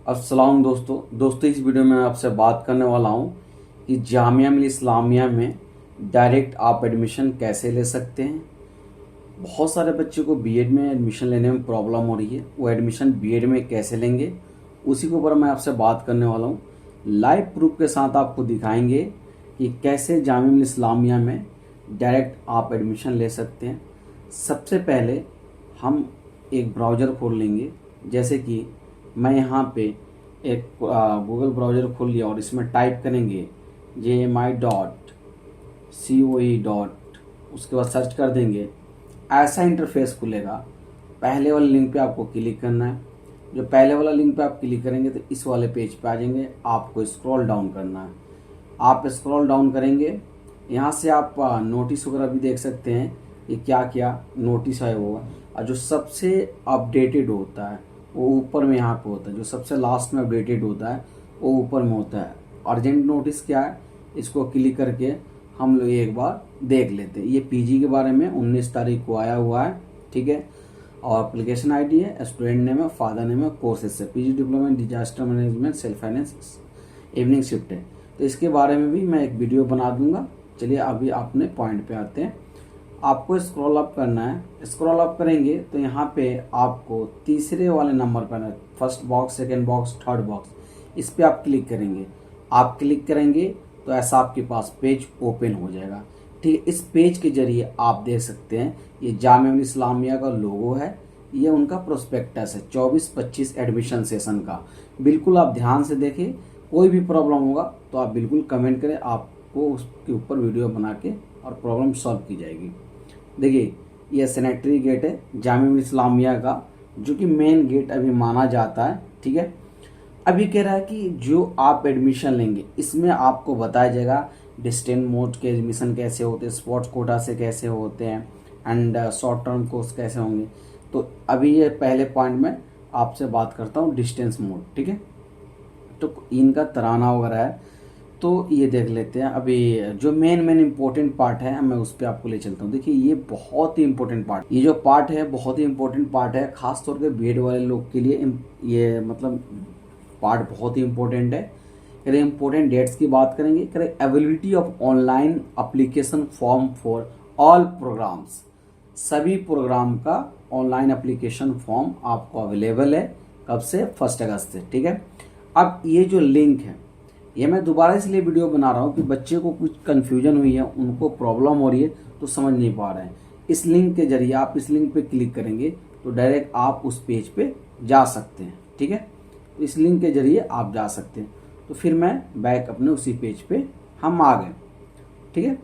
अस्सलाम दोस्तों इस वीडियो में आपसे बात करने वाला हूँ कि जामिया मिल्लिया इस्लामिया में डायरेक्ट आप एडमिशन कैसे ले सकते हैं। बहुत सारे बच्चे को बीएड में एडमिशन लेने में प्रॉब्लम हो रही है, वो एडमिशन बीएड में कैसे लेंगे उसी के ऊपर मैं आपसे बात करने वाला हूँ। लाइव प्रूफ के साथ आपको दिखाएंगे कि कैसे जामिया मिल्लिया इस्लामिया में डायरेक्ट आप एडमिशन ले सकते हैं। सबसे पहले हम एक ब्राउज़र खोल लेंगे, जैसे कि मैं यहाँ पे एक गूगल ब्राउज़र खोल लिया और इसमें टाइप करेंगे JMI.COE. उसके बाद सर्च कर देंगे, ऐसा इंटरफेस खुलेगा। पहले वाले लिंक पे आपको क्लिक करना है। जो पहले वाला लिंक पे आप क्लिक करेंगे तो इस वाले पेज पे आ जाएंगे। आपको स्क्रॉल डाउन करना है। आप स्क्रॉल डाउन करेंगे, यहाँ से आप नोटिस वगैरह भी देख सकते हैं कि क्या क्या नोटिस है वो। और जो सबसे अपडेटेड होता है वो ऊपर में यहाँ पे होता है, जो सबसे लास्ट में अपडेटेड होता है वो ऊपर में होता है। अर्जेंट नोटिस क्या है, इसको क्लिक करके हम लोग एक बार देख लेते हैं। ये पीजी के बारे में 19 तारीख को आया हुआ है, ठीक है। और एप्लीकेशन आईडी है, स्टूडेंट नेम है, फादर नेम है, कोर्सेस है, PG diploma in disaster management self finance, evening shift है। तो इसके बारे में भी मैं एक वीडियो बना दूंगा। चलिए अभी अपने पॉइंट पे आते हैं। आपको स्क्रॉल अप करना है। स्क्रॉल अप करेंगे तो यहाँ पे आपको तीसरे वाले नंबर पर, first box, second box, third box, इस पर आप क्लिक करेंगे। आप क्लिक करेंगे तो ऐसा आपके पास पेज ओपन हो जाएगा, ठीक है। इस पेज के जरिए आप देख सकते हैं ये जामिया मिल्लिया इस्लामिया का लोगो है, ये उनका प्रोस्पेक्टस है 24-25 एडमिशन सेशन का। बिल्कुल आप ध्यान से देखें, कोई भी प्रॉब्लम होगा तो आप बिल्कुल कमेंट करें, आपको उसके ऊपर वीडियो बना के और प्रॉब्लम सॉल्व की जाएगी। देखिए ये सैनिटरी गेट है जामिया मिल्लिया इस्लामिया का, जो कि मेन गेट अभी माना जाता है, ठीक है। अभी कह रहा है कि जो आप एडमिशन लेंगे इसमें आपको बताया जाएगा डिस्टेंस मोड के एडमिशन कैसे होते हैं, स्पोर्ट्स कोटा से कैसे होते हैं, एंड शॉर्ट टर्म कोर्स कैसे होंगे। तो अभी ये पहले पॉइंट में आपसे बात करता हूँ डिस्टेंस मोड, ठीक है। तो इनका तराना वगैरह है, तो ये देख लेते हैं। अभी जो मेन इम्पोर्टेंट पार्ट है मैं उस पर आपको ले चलता हूँ। देखिए ये बहुत ही इम्पोर्टेंट पार्ट, ये जो पार्ट है बहुत ही इम्पोर्टेंट पार्ट है, खास तौर पे बीएड वाले लोग के लिए ये मतलब पार्ट बहुत ही इम्पोर्टेंट है। अगर इम्पोर्टेंट डेट्स की बात करेंगे, करें availability of online application form for all programmes, सभी प्रोग्राम का ऑनलाइन एप्लीकेशन फॉर्म आपको अवेलेबल है। कब से? 1 अगस्त से, ठीक है। अब ये जो लिंक है, ये मैं दोबारा इसलिए वीडियो बना रहा हूँ कि बच्चे को कुछ कन्फ्यूजन हुई है, उनको प्रॉब्लम हो रही है तो समझ नहीं पा रहे हैं। इस लिंक के जरिए आप इस लिंक पे क्लिक करेंगे तो डायरेक्ट आप उस पेज पे जा सकते हैं, ठीक है। तो इस लिंक के जरिए आप जा सकते हैं। तो फिर मैं बैक अपने उसी पेज पे हम आ गए, ठीक है।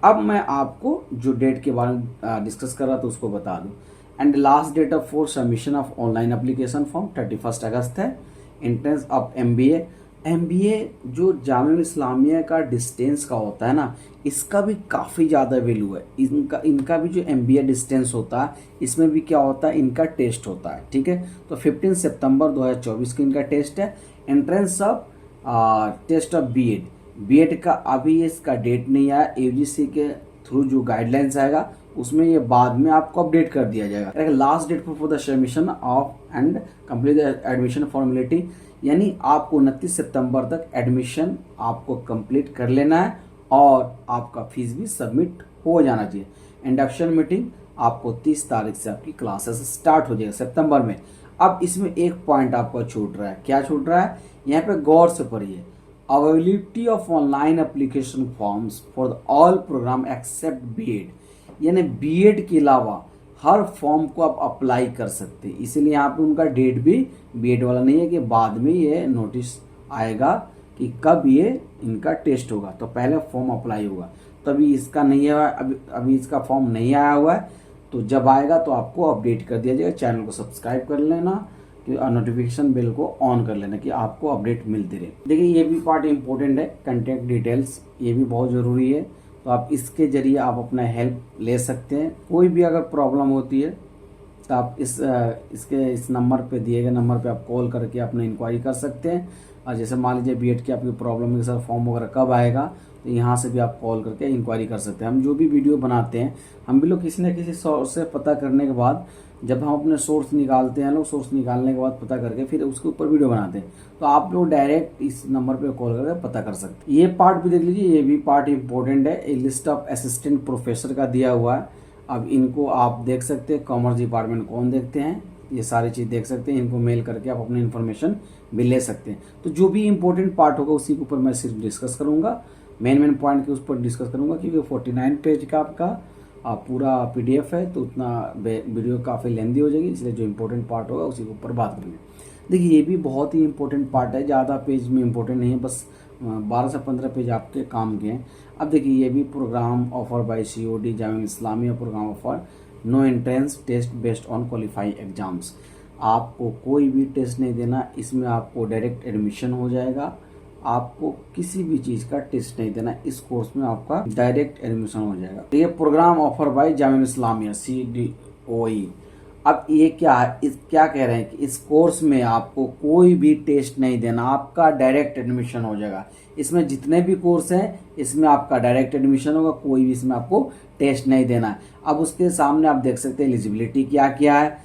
अब मैं आपको जो डेट के बारे में डिस्कस कर रहा था उसको बता दूं। And last date of for submission of online application form 31 अगस्त है। एंट्रेंस ऑफ एमबीए, एमबीए जो जामिया मिल्लिया इस्लामिया का डिस्टेंस का होता है ना, इसका भी काफ़ी ज़्यादा वैल्यू है। इनका भी जो एमबीए डिस्टेंस होता है इसमें भी क्या होता है, इनका टेस्ट होता है, ठीक है। तो 15 सितंबर 2024 का इनका टेस्ट है। Entrance of test of BEd, BEd का अभी इसका डेट नहीं आया। यूजीसी के थ्रू जो गाइडलाइंस आएगा उसमें ये बाद में आपको अपडेट कर दिया जाएगा। Last date for the submission of and complete the admission formality, यानी आपको 29 सितंबर तक एडमिशन आपको कंप्लीट कर लेना है और आपका फीस भी सबमिट हो जाना चाहिए। इंडक्शन मीटिंग आपको 30 तारीख से आपकी क्लासेस स्टार्ट हो जाएगा सितंबर में। अब इसमें एक पॉइंट आपको छूट रहा है। क्या छूट रहा है? यहाँ पे गौर से पढ़िए। Availability of online application forms for all program except BEd, यानी बीएड के अलावा हर फॉर्म को आप अप्लाई कर सकते हैं। इसीलिए यहाँ पे उनका डेट भी बीएड वाला नहीं है कि बाद में ये नोटिस आएगा कि कब ये इनका टेस्ट होगा, तो पहले फॉर्म अप्लाई होगा। तभी इसका नहीं है, अभी इसका फॉर्म नहीं आया हुआ है। तो जब आएगा तो आपको अपडेट कर दिया जाएगा। चैनल को सब्सक्राइब कर लेना कि नोटिफिकेशन बेल को ऑन कर लेना कि आपको अपडेट मिलती रहे। देखिए ये भी पार्ट इम्पोर्टेंट है, कंटेक्ट डिटेल्स, ये भी बहुत ज़रूरी है। तो आप इसके जरिए आप अपना हेल्प ले सकते हैं। कोई भी अगर प्रॉब्लम होती है नेक्स्ट आप इस नंबर पे, दिए गए नंबर पे आप कॉल करके अपने इंक्वायरी कर सकते हैं। और जैसे मान लीजिए बीएड की आपकी प्रॉब्लम है कि सर फॉर्म वगैरह कब आएगा, तो यहाँ से भी आप कॉल करके इंक्वायरी कर सकते हैं। हम जो भी वीडियो बनाते हैं हम भी लोग किसी न किसी सोर्स से पता करने के बाद, जब हम अपने सोर्स निकालते हैं, लोग सोर्स निकालने के बाद पता करके फिर उसके ऊपर वीडियो बनाते हैं। तो आप लोग डायरेक्ट इस नंबर पे कॉल करके पता कर सकते हैं। ये पार्ट भी देख लीजिए, ये भी पार्ट इंपॉर्टेंट है। ए लिस्ट ऑफ असिस्टेंट प्रोफेसर का दिया हुआ है। अब इनको आप देख सकते हैं, कॉमर्स डिपार्टमेंट कौन देखते हैं, ये सारी चीज़ देख सकते हैं। इनको मेल करके आप अपनी इन्फॉर्मेशन भी ले सकते हैं। तो जो भी इंपॉर्टेंट पार्ट होगा उसी के ऊपर मैं सिर्फ डिस्कस करूँगा, मेन पॉइंट के उस पर डिस्कस करूँगा, क्योंकि 49 पेज का आपका पूरा पीडीएफ है, तो उतना वीडियो काफ़ी लेंदी हो जाएगी, इसलिए जो इंपॉर्टेंट पार्ट होगा उसी के ऊपर बात करेंगे। देखिए ये भी बहुत ही इंपॉर्टेंट पार्ट है, ज़्यादा पेज में इंपॉर्टेंट नहीं है, बस 12 से 15 पेज आपके काम के हैं। अब देखिए ये भी program offer by COD Jamia Islamia, program offer no entrance test based on qualifying exams. आपको कोई भी टेस्ट नहीं देना, इसमें आपको डायरेक्ट एडमिशन हो जाएगा। आपको किसी भी चीज़ का टेस्ट नहीं देना, इस कोर्स में आपका डायरेक्ट एडमिशन हो जाएगा। तो ये program offer by Jamia Islamia CDOE। अब ये क्या है, क्या कह रहे हैं कि इस कोर्स में आपको कोई भी टेस्ट नहीं देना, आपका डायरेक्ट एडमिशन हो जाएगा। इसमें जितने भी कोर्स हैं इसमें आपका डायरेक्ट एडमिशन होगा, कोई भी इसमें आपको टेस्ट नहीं देना है। अब उसके सामने आप देख सकते हैं एलिजिबिलिटी क्या क्या है,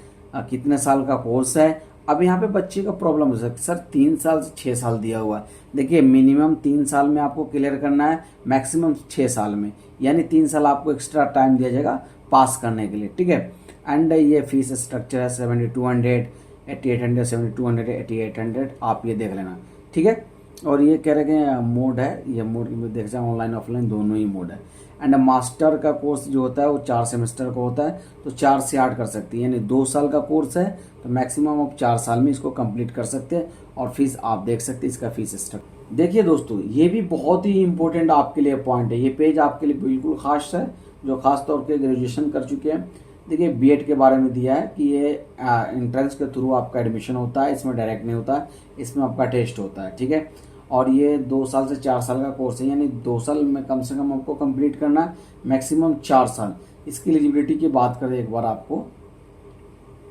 कितने साल का कोर्स है। अब यहाँ पे बच्चे का प्रॉब्लम हो सकता है, सर 3 साल से 6 साल दिया हुआ है। देखिए मिनिमम 3 साल में आपको क्लियर करना है, मैक्सिमम 6 साल में, यानी 3 साल आपको एक्स्ट्रा टाइम दिया जाएगा पास करने के लिए, ठीक है। एंड ये फीस स्ट्रक्चर है 7200, 8800, 7200, 8800, आप ये देख लेना, ठीक है। और ये कह रहे हैं मोड है, ये मोड देख जाए ऑनलाइन ऑफलाइन दोनों ही मोड है। एंड मास्टर का कोर्स जो होता है वो 4 सेमेस्टर का होता है, तो 4 से 8 कर सकती है, यानी 2 साल का कोर्स है, तो मैक्सिमम आप 4 साल में इसको कंप्लीट कर सकते हैं। और फीस आप देख सकते हैं, इसका फीस स्ट्रक्चर। देखिए दोस्तों ये भी बहुत ही इंपॉर्टेंट आपके लिए पॉइंट है, ये पेज आपके लिए बिल्कुल खास है, जो खास तौर पे ग्रेजुएशन कर चुके हैं। देखिए बीएड के बारे में दिया है कि ये एंट्रेंस के थ्रू आपका एडमिशन होता है, इसमें डायरेक्ट नहीं होता है, इसमें आपका टेस्ट होता है, ठीक है। और ये 2 साल से 4 साल का कोर्स है, यानी 2 साल में कम से कम आपको कंप्लीट करना है, मैक्सिमम 4 साल। इसकी एलिजिबिलिटी की बात करें एक बार आपको,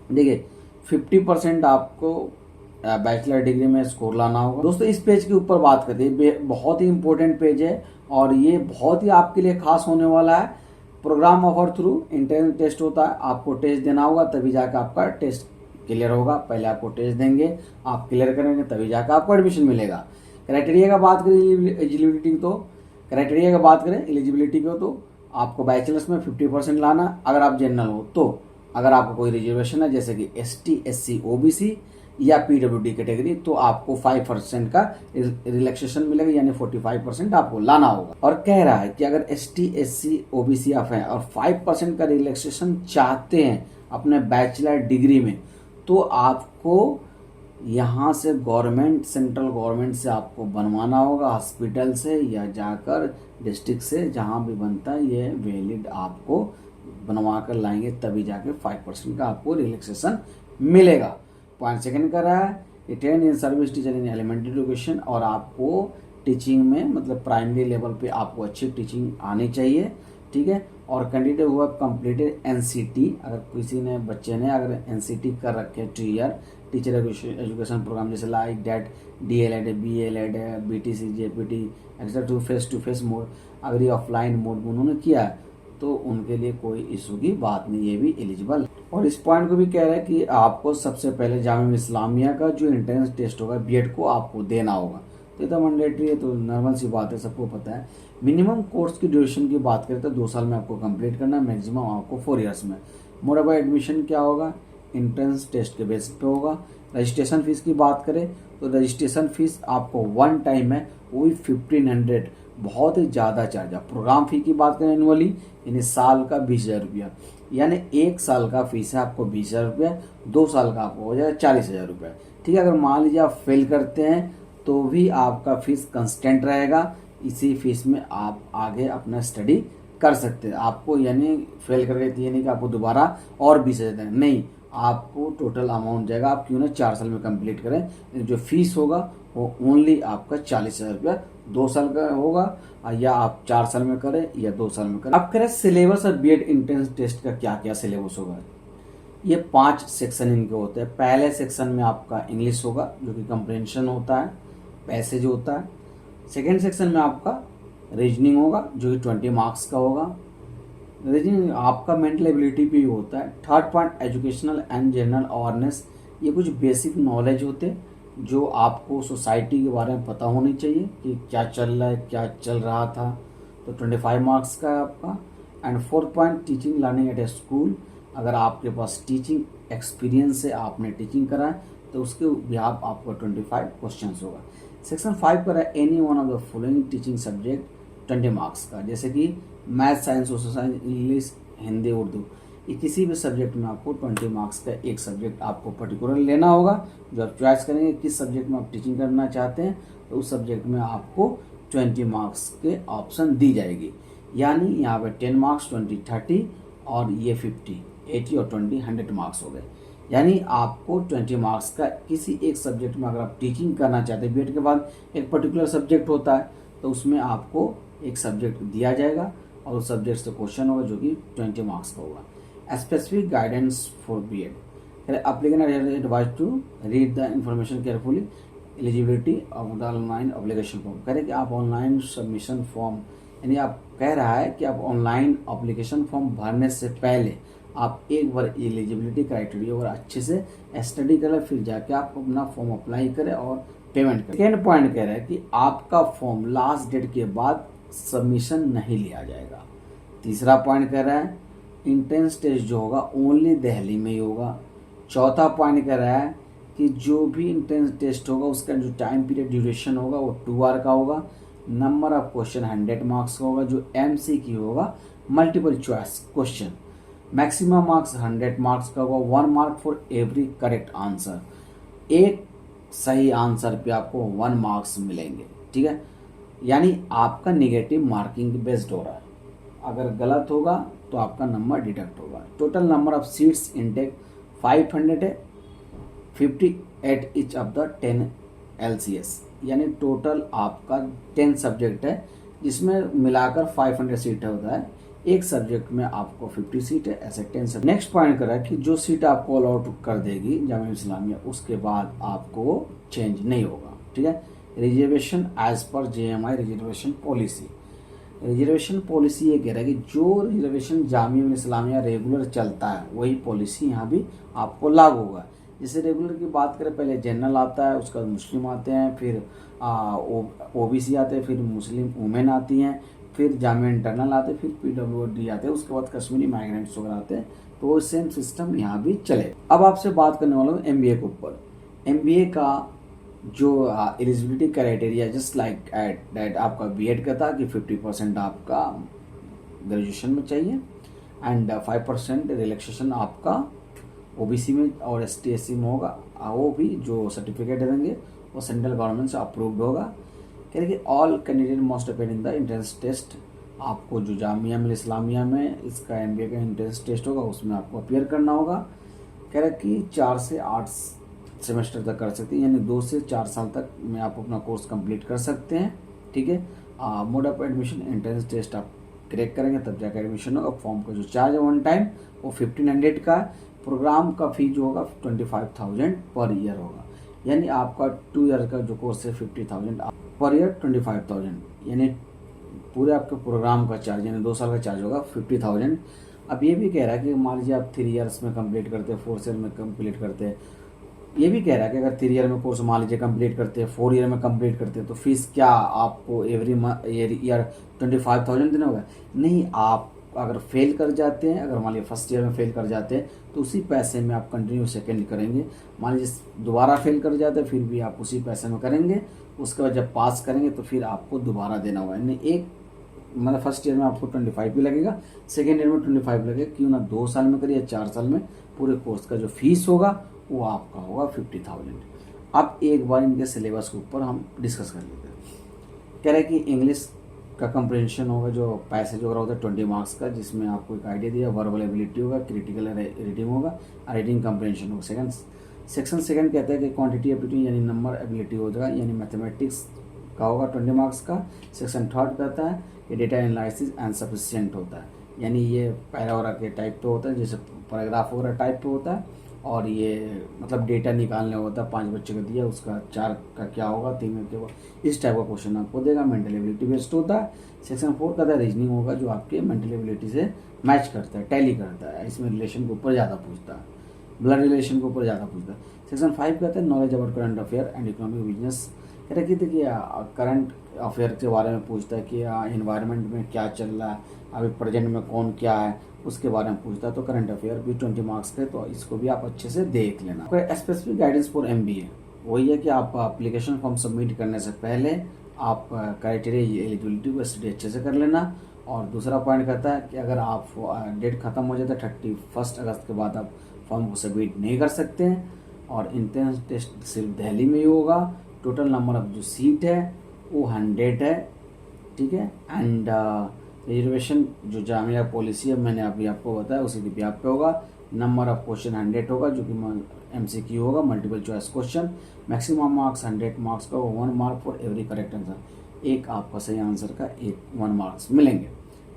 देखिए 50% आपको बैचलर डिग्री में स्कोर लाना होगा। दोस्तों इस पेज के ऊपर बात करते हैं, बहुत ही इंपॉर्टेंट पेज है और ये बहुत ही आपके लिए खास होने वाला है। Program offer through internal test होता है, आपको टेस्ट देना होगा तभी जाकर आपका टेस्ट क्लियर होगा। पहले आपको टेस्ट देंगे, आप क्लियर करेंगे तभी जाकर आपको एडमिशन मिलेगा। क्राइटेरिया का बात करें एलिजिबिलिटी की, तो क्राइटेरिया का बात करें एलिजिबिलिटी को, तो आपको बैचलर्स में 50% लाना अगर आप जनरल हो। तो अगर आपको कोई रिजर्वेशन है जैसे कि ST SC OBC या PWD कैटेगरी, तो आपको 5% का रिलैक्सेशन मिलेगा, यानी 45% आपको लाना होगा। और कह रहा है कि अगर ST SC OBC आप हैं और 5% का रिलैक्सेशन चाहते हैं अपने बैचलर डिग्री में, तो आपको यहाँ से गवर्नमेंट, सेंट्रल गवर्नमेंट से आपको बनवाना होगा, हॉस्पिटल से या जाकर डिस्ट्रिक्ट से, जहाँ भी बनता है ये वैलिड आपको बनवा कर लाएंगे, तभी जाके 5% का आपको रिलैक्सेशन मिलेगा। पॉइंट सेकंड कर रहा है, written in service teacher in elementary education, और आपको टीचिंग में मतलब प्राइमरी लेवल पे आपको अच्छी टीचिंग आनी चाहिए, ठीक है। और कैंडिडेट हुआ कंप्लीटेड NCT, अगर किसी ने बच्चे ने अगर NCT कर रखे 2 ईयर टीचर एजुकेशन प्रोग्राम, जैसे like date DLED BLED BTC JPT etcetera to face mode, अगर ये ऑफलाइन मोड में उन्होंने किया है तो उनके लिए कोई इशू की बात नहीं, ये भी एलिजिबल। और इस पॉइंट को भी कह रहा है कि आपको सबसे पहले जामिया इस्लामिया का जो एंट्रेंस टेस्ट होगा बीएड को आपको देना होगा, तो ये तो मैंडेटरी है, तो नॉर्मल सी बात है, सबको पता है। मिनिमम कोर्स की ड्यूरेशन की बात करें तो 2 साल में आपको कंप्लीट करना है, मैक्सिमम आपको 4 ईयर्स में। मोड ऑफ एडमिशन क्या होगा, एंट्रेंस टेस्ट के बेस पे होगा। रजिस्ट्रेशन फीस की बात करें तो रजिस्ट्रेशन फीस आपको 1 टाइम है, वो भी 1500, बहुत ही ज़्यादा चार्ज है। प्रोग्राम फी की बात करें एनुअली, यानी साल का 20,000 रुपया, यानी 1 साल का फीस है आपको 20,000 रुपया, 2 साल का आपको हो जाएगा 40,000 रुपया, ठीक है। अगर मान लीजिए आप फेल करते हैं तो भी आपका फीस कंस्टेंट रहेगा, इसी फीस में आप आगे अपना स्टडी कर सकते हैं। आपको यानी फेल करके ये नहीं कि आपको दोबारा और 20,000 देना, नहीं, आपको टोटल अमाउंट जाएगा, आप क्यों ना 4 साल में कंप्लीट करें, जो फीस होगा वो ओनली आपका 40,000 रुपया 2 साल का होगा, या आप 4 साल में करें या 2 साल में करें। अब करें सिलेबस और बीएड एंट्रेंस टेस्ट का क्या क्या सिलेबस होगा। ये 5 सेक्शन इनके होते हैं। पहले सेक्शन में आपका इंग्लिश होगा जो कि कंप्रेंशन होता है, पैसेज होता है। सेकेंड सेक्शन में आपका रीजनिंग होगा जो कि 20 मार्क्स का होगा। रीजनिंग आपका मेंटल एबिलिटी पे ही होता है। Third point educational and general awareness, ये कुछ बेसिक नॉलेज होते हैं जो आपको सोसाइटी के बारे में पता होनी चाहिए कि क्या चल रहा है, क्या चल रहा था, तो 25 मार्क्स का है आपका। And fourth point teaching learning at A school, अगर आपके पास टीचिंग एक्सपीरियंस है, आपने टीचिंग करा है, तो उसके भी आपको 25 क्वेश्चन होगा। सेक्शन 5 पर है any one of the following teaching subject 20 marks का, जैसे कि math, science, social science, English, Hindi, Urdu, ये किसी भी सब्जेक्ट में आपको 20 मार्क्स का एक सब्जेक्ट आपको पर्टिकुलर लेना होगा। जो आप चॉइस करेंगे किस सब्जेक्ट में आप टीचिंग करना चाहते हैं, तो उस सब्जेक्ट में आपको 20 मार्क्स के ऑप्शन दी जाएगी। यानी यहाँ पे 10 मार्क्स, 20, 30 और ये 50, 80 और 20, 100 मार्क्स हो गए। यानी आपको 20 मार्क्स का किसी एक सब्जेक्ट में अगर आप टीचिंग करना चाहते हैं, बीएड के बाद एक पर्टिकुलर सब्जेक्ट होता है, तो उसमें आपको एक सब्जेक्ट दिया जाएगा और उस सब्जेक्ट से क्वेश्चन होगा जो कि 20 मार्क्स का होगा। Specific guidance for B Ed, applicant are advised to read the information carefully, eligibility of the online application form, कह रहे कि आप ऑनलाइन सबमिशन फॉर्म, यानी आप कह रहा है कि आप ऑनलाइन एप्लीकेशन फॉर्म भरने से पहले आप एक बार एलिजिबिलिटी क्राइटेरिया और अच्छे से स्टडी करें, फिर जाके आप अपना फॉर्म अप्लाई करें और पेमेंट करें। सेकेंड पॉइंट कह रहा है कि आपका फॉर्म लास्ट डेट के बाद सबमिशन नहीं लिया जाएगा। तीसरा पॉइंट कह रहा है इंट्रेंस टेस्ट जो होगा ओनली दिल्ली में ही होगा। चौथा पॉइंट कह रहा है कि जो भी इंट्रेंस टेस्ट होगा उसका जो टाइम पीरियड ड्यूरेशन होगा वो 2 आवर का होगा। नंबर ऑफ क्वेश्चन 100 मार्क्स का होगा। जो MCQ होगा multiple choice question, maximum marks 100 marks का होगा। 1 mark for every correct answer, एक सही आंसर पे आपको 1 मार्क्स मिलेंगे। ठीक है, यानी आपका निगेटिव मार्किंग बेस्ड हो रहा है, अगर गलत होगा तो आपका नंबर डिडक्ट होगा। Total number of seats intake 500 है, 50 at each of the 10 LCS, यानी टोटल आपका 10 सब्जेक्ट है जिसमें मिलाकर 500 सीट होता है। एक सब्जेक्ट में आपको 50 सीट है, ऐसे 10 सब्जेक्ट। नेक्स्ट पॉइंट करा कि जो सीट आपको अलॉट कर देगी जामिया इस्लामिया, उसके बाद आपको चेंज नहीं होगा। ठीक है, reservation as per JMI reservation policy, reservation policy ये कह रहा है कि जो रिजर्वेशन जामिया इस्लामिया रेगुलर चलता है वही पॉलिसी यहाँ भी आपको लागू होगा। जैसे रेगुलर की बात करें, पहले जनरल आता है, उसके बाद मुस्लिम आते हैं, फिर OBC आते हैं, फिर मुस्लिम वुमेन आती हैं, फिर जामिया इंटरनल आते हैं, फिर PWD आते हैं, उसके बाद कश्मीरी माइग्रेंट्स वगैरह आते हैं। तो सेम सिस्टम यहाँ भी चले। अब आपसे बात करने वाला हूँ MBA के ऊपर। MBA का जो eligibility criteria just like that आपका बीएड का था कि 50% आपका ग्रेजुएशन में चाहिए एंड 5% रिलैक्सेशन आपका OBC में और ST/SC में होगा। वो भी जो सर्टिफिकेट देंगे वो सेंट्रल गवर्नमेंट से अप्रूव्ड होगा। कह रहे कि all candidate must appear in the entrance test, आपको जो जामिया मिल इस्लामिया में इसका MBA का एंट्रेंस टेस्ट होगा उसमें आपको अपेयर करना होगा। कह रहे कि 4 से 8 सेमेस्टर तक कर सकते हैं, यानी 2 से 4 साल तक में आप अपना कोर्स कंप्लीट कर सकते हैं। ठीक है, mode of admission entrance test आप क्रैक करेंगे तब जाकर एडमिशन होगा। फॉर्म का जो चार्ज है 1 टाइम वो 1500 का, प्रोग्राम का फी जो होगा 25,000 पर ईयर होगा। यानी आपका 2 ईयर का जो कोर्स है 50,000 पर ईयर 25,000, यानी पूरे आपके प्रोग्राम का चार्ज यानी 2 साल का चार्ज होगा 50,000। अब ये भी कह रहा है कि मान लीजिए आप 3 ईयर्स में कंप्लीट करते हैं, 4 ईयर में कंप्लीट करते हैं। ये भी कह रहा है कि अगर 3 ईयर में कोर्स मान लीजिए कंप्लीट करते हैं, 4 ईयर में कंप्लीट करते हैं, तो फीस क्या आपको एवरी ईयर 25,000 देना होगा? नहीं, आप अगर फेल कर जाते हैं, अगर मान लीजिए फर्स्ट ईयर में फेल कर जाते हैं तो उसी पैसे में आप कंटिन्यू सेकेंड करेंगे। मान लीजिए दोबारा फेल कर जाते हैं फिर भी आप उसी पैसे में करेंगे। उसके बाद जब पास करेंगे तो फिर आपको दोबारा देना होगा। यानी एक मतलब फर्स्ट ईयर में आपको 25 भी लगेगा, सेकेंड ईयर में 25 लगेगा। क्यों ना 2 साल में करिए या 4 साल में, पूरे कोर्स का जो फीस होगा वो आपका होगा 50,000। अब एक बार इनके सिलेबस के ऊपर हम डिस्कस कर लेते हैं। कह रहे हैं कि इंग्लिश का कंप्रेंशन होगा, जो पैसेज वगैरह होता है 20 मार्क्स का, जिसमें आपको एक आइडिया दिया, वर्बल एबिलिटी होगा, क्रिटिकल रीडिंग होगा, रीडिंग कंप्रेंशन होगा। सेक्शन सेकंड कहता है कि क्वांटिटी एबिलिटी यानी नंबर एबिलिटी हो जाएगा, यानी मैथमेटिक्स का होगा 20 मार्क्स का। सेक्शन थर्ड कहता है कि डेटा एनालिसिस एंड सफिशिएंट होता है, यानी ये पैराग्राफ के टाइप पे होता है, जैसे पैराग्राफ वगैरह टाइप पे होता है, और ये मतलब डेटा निकालने होता है। 5 बच्चे को दिया, उसका 4 का क्या होगा, 3 में क्या होगा, इस टाइप का क्वेश्चन आपको देगा। मेंटल एबिलिटी बेस्ड होता है। सेक्शन 4 का था रीजनिंग होगा, जो आपके मेंटल एबिलिटी से मैच करता है, टैली करता है। इसमें रिलेशन के ऊपर ज़्यादा पूछता है, ब्लड रिलेशन के ऊपर ज़्यादा पूछता है। सेक्शन 5 कहते हैं knowledge about current affair and economic business. कह रहे कि देखिए करंट अफेयर के बारे में पूछता है कि इन्वायरमेंट में क्या चल रहा है, अभी प्रेजेंट में कौन क्या है, उसके बारे में पूछता है। तो करंट अफेयर भी 20 मार्क्स के, तो इसको भी आप अच्छे से देख लेना। स्पेसिफिक गाइडेंस फॉर MBA वही है कि आप एप्लीकेशन फॉर्म सबमिट करने से पहले आप क्राइटेरिया एलिजिबिलिटी को स्टडी अच्छे से कर लेना। और दूसरा पॉइंट कहता है कि अगर आप डेट ख़त्म हो जाता है 31 अगस्त के बाद आप फॉर्म को सबमिट नहीं कर सकते हैं। और इंट्रेंस टेस्ट सिर्फ दिल्ली में ही होगा। टोटल नंबर ऑफ जो सीट है वो 100 है, ठीक है। एंड रिजर्वेशन जो जामिया पॉलिसी है मैंने अभी आपको बताया, उसी के ब्याह पे होगा। नंबर ऑफ क्वेश्चन 100 होगा, जो कि MCQ होगा, multiple choice question. Maximum marks 100 marks का, 1 mark for every correct answer. एक आपका सही आंसर का 1 मार्क्स मिलेंगे,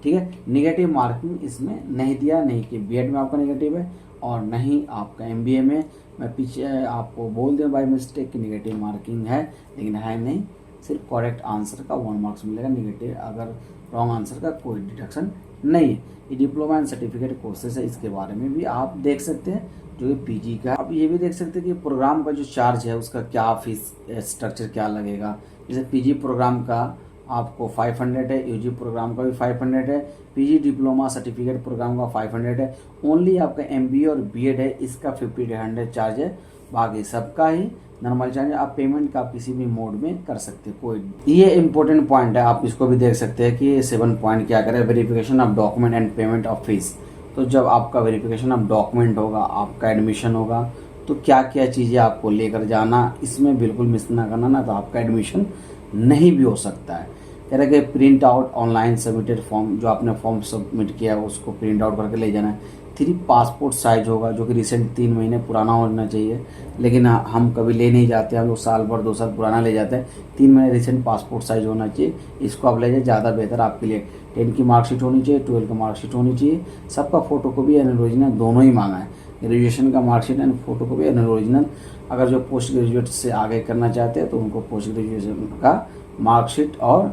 ठीक है। निगेटिव मार्किंग इसमें नहीं दिया, नहीं कि BED में आपका निगेटिव है और नहीं आपका MBA में। मैं पीछे आपको बोल दूँ बाय मिस्टेक कि निगेटिव मार्किंग है, लेकिन है नहीं। सिर्फ करेक्ट आंसर का 1 मार्क्स मिलेगा, निगेटिव अगर रॉन्ग आंसर का कोई डिडक्शन नहीं है। ये डिप्लोमा एंड सर्टिफिकेट कोर्सेज है, इसके बारे में भी आप देख सकते हैं, जो कि PG का। आप ये भी देख सकते हैं कि प्रोग्राम का जो चार्ज है उसका क्या फीस स्ट्रक्चर क्या लगेगा। जैसे PG प्रोग्राम का आपको 500 है, UG प्रोग्राम का भी 500 है, PG डिप्लोमा सर्टिफिकेट प्रोग्राम का 500 है। ओनली आपका MBA और BED है, इसका 50 to 100 चार्ज है। बाकी सबका ही नॉर्मल चार्ज। आप पेमेंट का किसी भी मोड में कर सकते हैं, कोई। ये इंपॉर्टेंट पॉइंट है, आप इसको भी देख सकते हैं कि 7 पॉइंट क्या करे, verification of document and payment of fees. तो जब आपका वेरिफिकेशन ऑफ डॉक्यूमेंट होगा, आपका एडमिशन होगा, तो क्या क्या चीज़ें आपको लेकर जाना, इसमें बिल्कुल मिस ना करना, ना तो आपका एडमिशन नहीं भी हो सकता है। कह रहे कि print out online submitted form, जो आपने फॉर्म सबमिट किया है उसको प्रिंट आउट करके ले जाना है। 3 पासपोर्ट साइज होगा, जो कि रिसेंट 3 महीने पुराना होना चाहिए, लेकिन हम कभी ले नहीं जाते, हम लोग साल भर 2 साल पुराना ले जाते हैं। 3 महीने रिसेंट पासपोर्ट साइज होना चाहिए, इसको आप ले जाए, ज़्यादा बेहतर आपके लिए। 10 की मार्कशीट होनी चाहिए, 12 की मार्कशीट होनी चाहिए। सबका फोटो कॉपी एंड ओरिजिनल दोनों ही मांगा है, ग्रेजुएशन का marksheet and photo copy and original. अगर जो पोस्ट ग्रेजुएट से आगे करना चाहते हैं तो उनको पोस्ट ग्रेजुएशन का मार्कशीट और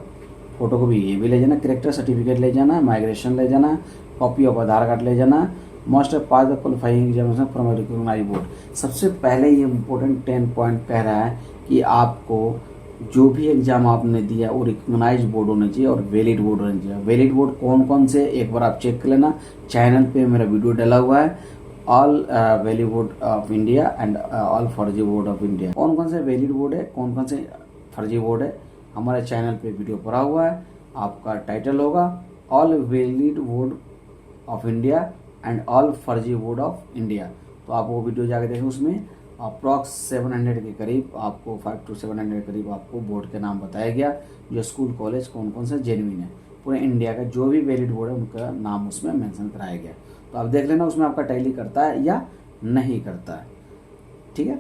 फोटो कॉपी ये भी ले जाना। करेक्टर सर्टिफिकेट ले जाना, माइग्रेशन ले जाना, कॉपी ऑफ आधार कार्ड ले जाना। Must pass the qualifying examination from recognised board. सबसे पहले ये इम्पोर्टेंट 10 पॉइंट कह रहा है कि आपको जो भी एग्जाम आपने दिया वो रिकॉग्नाइज्ड बोर्ड होना चाहिए और वैलिड बोर्ड होना चाहिए। वैलिड बोर्ड कौन कौन से, एक बार आप चेक कर लेना, चैनल पे मेरा वीडियो डला हुआ है। All valid board of India and all फर्जी बोर्ड ऑफ इंडिया। कौन कौन से वैलिड बोर्ड है, कौन कौन से फर्जी बोर्ड है, हमारे चैनल पे वीडियो पड़ा हुआ है। आपका टाइटल होगा all valid board of India and all फर्जी बोर्ड ऑफ इंडिया। तो आप वो वीडियो जाके देखें, उसमें अप्रॉक्स 700 के करीब आपको 5 to 700 के करीब आपको बोर्ड के नाम बताया गया, जो स्कूल कॉलेज कौन कौन से जेन्युइन है। पूरे इंडिया का जो भी वैलिड बोर्ड है उनका नाम उसमें मेंशन कराया गया। तो आप देख लेना उसमें आपका टैली करता है या नहीं करता है, ठीक है।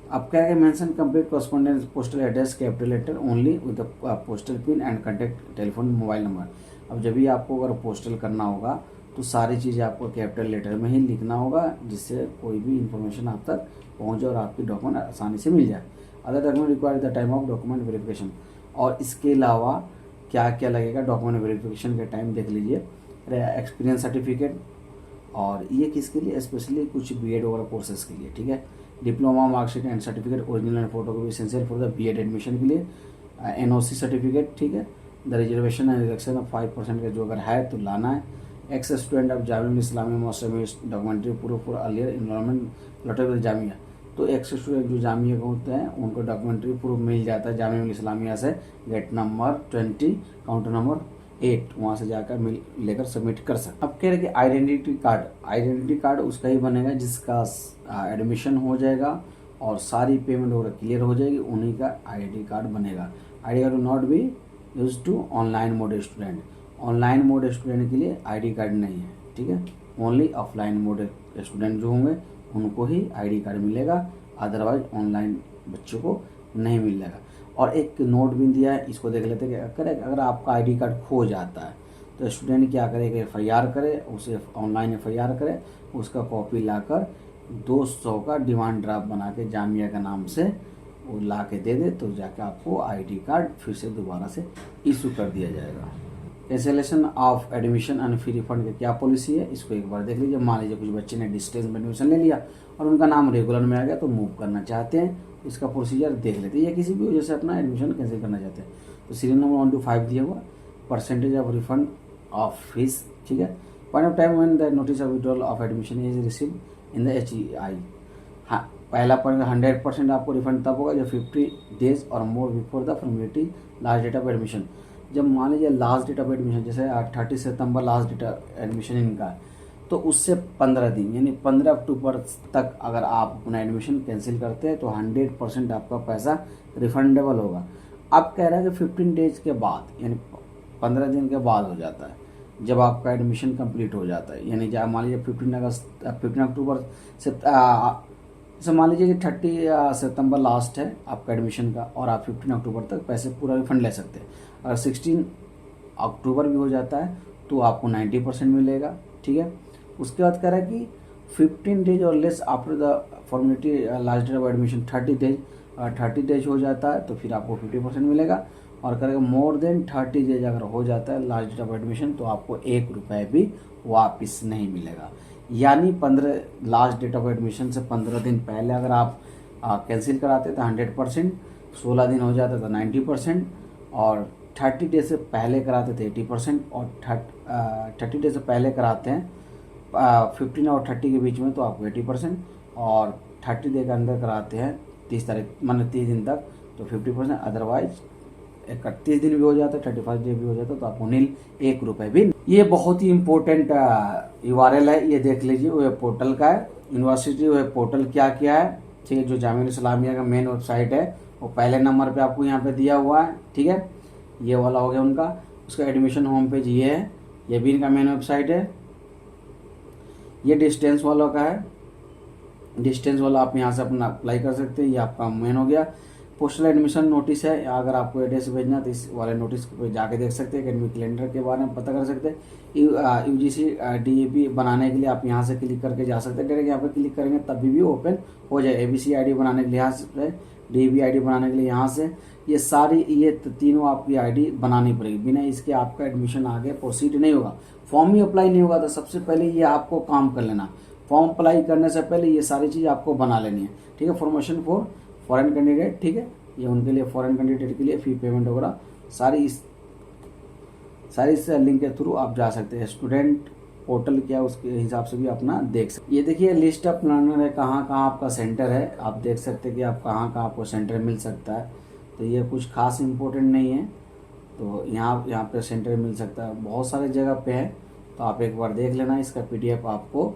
अब क्या है, mention complete correspondence postal address capital letter only with postal pin and contact telephone mobile number. अब जब भी आपको अगर पोस्टल करना होगा तो सारी चीज़ें आपको कैपिटल लेटर में ही लिखना होगा, जिससे कोई भी इंफॉर्मेशन आप तक पहुँचे और आपकी डॉक्यूमेंट आसानी से मिल जाए। Other document require the time of document verification. और इसके अलावा क्या क्या लगेगा डॉक्यूमेंट वेरिफिकेशन के टाइम, देख लीजिए। एक्सपीरियंस सर्टिफिकेट, और ये किसके लिए, स्पेशली कुछ BED वगैरह कोर्सेज के लिए, ठीक है। Diploma marksheet and certificate original and photo copy essential for the BED admission के लिए। NOC सर्टिफिकेट, ठीक है। The reservation and reduction of 5% का जो अगर है तो लाना है। Ex student of Jamia Islamia most documentary proof for earlier involvement लॉटर जामिया। तो एक्स स्टूडेंट जो जामिया को होते हैं उनको डॉक्यूमेंट्री प्रूफ मिल जाता है जामिया इस्लामिया से, गेट नंबर 20 काउंटर नंबर 8 वहाँ से जाकर लेकर सबमिट कर सकते। अब कह रहे कि आइडेंटिटी कार्ड उसका ही बनेगा जिसका एडमिशन हो जाएगा और सारी पेमेंट वगैरह क्लियर हो जाएगी, उन्हीं का आइडेंटिटी कार्ड बनेगा। ID card not be use to online mode student. Online mode student के लिए ID कार्ड नहीं है, ठीक है। ओनली ऑफलाइन मोड स्टूडेंट जो होंगे उनको ही ID कार्ड मिलेगा, अदरवाइज ऑनलाइन बच्चों को नहीं मिलेगा। और एक नोट भी दिया है, इसको देख लेते हैं कि अगर आपका ID कार्ड खो जाता है तो स्टूडेंट क्या करे कि FIR करे, उसे ऑनलाइन FIR करे, उसका कॉपी लाकर 200 का डिमांड ड्राफ्ट बना के जामिया के नाम से वो ला के दे दे, तो जाके आपको ID कार्ड फिर से दोबारा से इशू कर दिया जाएगा। Cancellation of admission and free refund की क्या पॉलिसी है, इसको एक बार देख लीजिए। मान लीजिए कुछ बच्चे ने डिस्टेंस में एडमिशन ले लिया और उनका नाम रेगुलर में आ गया, तो मूव करना चाहते हैं, इसका प्रोसीजर देख लेते हैं, या किसी भी वजह से अपना एडमिशन कैंसिल करना चाहते हैं। तो सीरियल नंबर 1 to 5 दिया हुआ, percentage of refund of fees, ठीक है। Point of time when the notice of withdrawal of admission is receive in the HEI। हाँ, पहला पॉइंट 100% आपको रिफंड तब होगा जब 50 डेज और more before the formality last date of admission. जब मान लीजिए लास्ट डेट ऑफ एडमिशन जैसे 30 सितंबर लास्ट डेट ऑफ एडमिशन इनका है, तो उससे 15 दिन यानी 15 अक्टूबर तक अगर आप अपना एडमिशन कैंसिल करते हैं तो 100% आपका पैसा रिफंडेबल होगा। अब कह रहा है कि 15 डेज के बाद यानी 15 दिन के बाद हो जाता है जब आपका एडमिशन कंप्लीट हो जाता है। यानी जब मान लीजिए 15 अक्टूबर से जैसे मान लीजिए कि 30 सितंबर लास्ट है आपका एडमिशन का और आप 15 अक्टूबर तक पैसे पूरा रिफंड ले सकते हैं। अगर 16 अक्टूबर भी हो जाता है तो आपको 90% मिलेगा, ठीक है। उसके बाद कह रहा है कि 15 डेज और less after the formality last date of admission 30 days हो जाता है तो फिर आपको 50% मिलेगा। और करेगा मोर देन 30 डेज अगर हो जाता है लास्ट डेट ऑफ एडमिशन तो आपको 1 रुपये भी वापस नहीं मिलेगा। यानी 15 लास्ट डेट ऑफ एडमिशन से 15 दिन पहले अगर आप कैंसिल कराते तो 100%, 16 दिन हो जाता तो 90%, और 30 डेज से पहले कराते थे 80%, और 30 डेज से पहले कराते हैं 15 और 30 के बीच में तो आपको 80%, और 30 डे के अंदर कराते हैं 30 तारीख मतलब 30 दिन तक तो 50%। अदरवाइज 31 दिन भी हो जाता है, 35 डे भी हो जाता है तो आपको नील 1 रुपये भी। ये बहुत ही इम्पोर्टेंट URL है, ये देख लीजिए, वेब पोर्टल का है। यूनिवर्सिटी वेब पोर्टल क्या क्या है, ठीक है। जो जामिया इस्लामिया का मेन वेबसाइट है वो पहले नंबर पे आपको यहाँ पे दिया हुआ है, ठीक है। ये वाला हो गया उनका। उसका एडमिशन होम पेज ये है, ये भी इनका मेन वेबसाइट है। ये डिस्टेंस वालों का है, डिस्टेंस वाला आप यहाँ से अपना अप्लाई कर सकते हैं, ये आपका मेन हो गया। पोस्टल एडमिशन नोटिस है, अगर आपको एड्रेस भेजना तो इस वाले नोटिस पे जाके देख सकते हैं, एकेडमिक कैलेंडर के बारे में पता कर सकते हैं। UGC DAP बनाने के लिए आप यहाँ से क्लिक करके जा सकते हैं, डायरेक्ट यहाँ पे क्लिक करेंगे तभी भी ओपन हो जाए। ABC ID बनाने के लिए यहाँ से, DAP ID बनाने के लिए यहाँ से, ये सारी ये तीनों आपकी ID बनानी पड़ेगी, बिना इसके आपका एडमिशन आगे प्रोसीड नहीं होगा। फॉर्म ही अप्लाई नहीं होगा तो सबसे पहले ये आपको काम कर लेना, फॉर्म अप्लाई करने से पहले ये सारी चीज़ आपको बना लेनी है, ठीक है। फॉर्मेशन फॉर फॉरेन कैंडिडेट, ठीक है, ये उनके लिए फॉरेन कैंडिडेट के लिए फी पेमेंट वगैरह सारी इस लिंक के थ्रू आप जा सकते हैं। स्टूडेंट पोर्टल क्या उसके हिसाब से भी अपना देख सकते। ये देखिए लिस्ट ऑफ लर्नर है, कहाँ कहाँ आपका सेंटर है, आप देख सकते हैं कि आप कहाँ कहाँ आपको सेंटर मिल सकता है। तो ये कुछ खास इम्पोर्टेंट नहीं है, तो यहाँ पे सेंटर मिल सकता है, बहुत सारे जगह पे है, तो आप एक बार देख लेना। इसका PDF आपको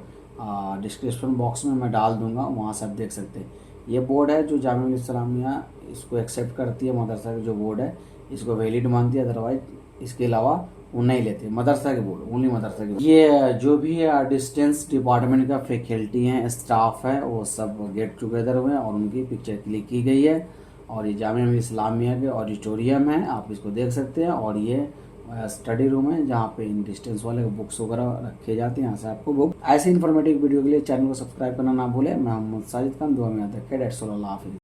डिस्क्रिप्शन बॉक्स में मैं डाल दूंगा, वहाँ से आप देख सकते हैं। ये बोर्ड है जो जामिया इस्लामिया इसको एक्सेप्ट करती है, मदरसा का जो बोर्ड है इसको वैलिड मानती है, अदरवाइज इसके अलावा वो नहीं लेते मदरसा के बोर्ड, ओनली मदरसा के बोर्ड। ये जो भी डिस्टेंस डिपार्टमेंट का फैकल्टी हैं, स्टाफ है, वो सब गेट टुगेदर हुए और उनकी पिक्चर क्लिक की गई है। और ये जामिया इस्लामिया के ऑडिटोरियम है, आप इसको देख सकते हैं। और ये स्टडी रूम है जहाँ पे इन डिस्टेंस वाले बुक्स वगैरह रखे जाते हैं, यहाँ से आपको बुक। ऐसे इन्फॉर्मेटिव वीडियो के लिए चैनल को सब्सक्राइब करना ना भूलें। मैं मोहम्मद साजिद खान, दुआ में याद रखें। डेट्स ऑल, अल्लाह हाफिज़।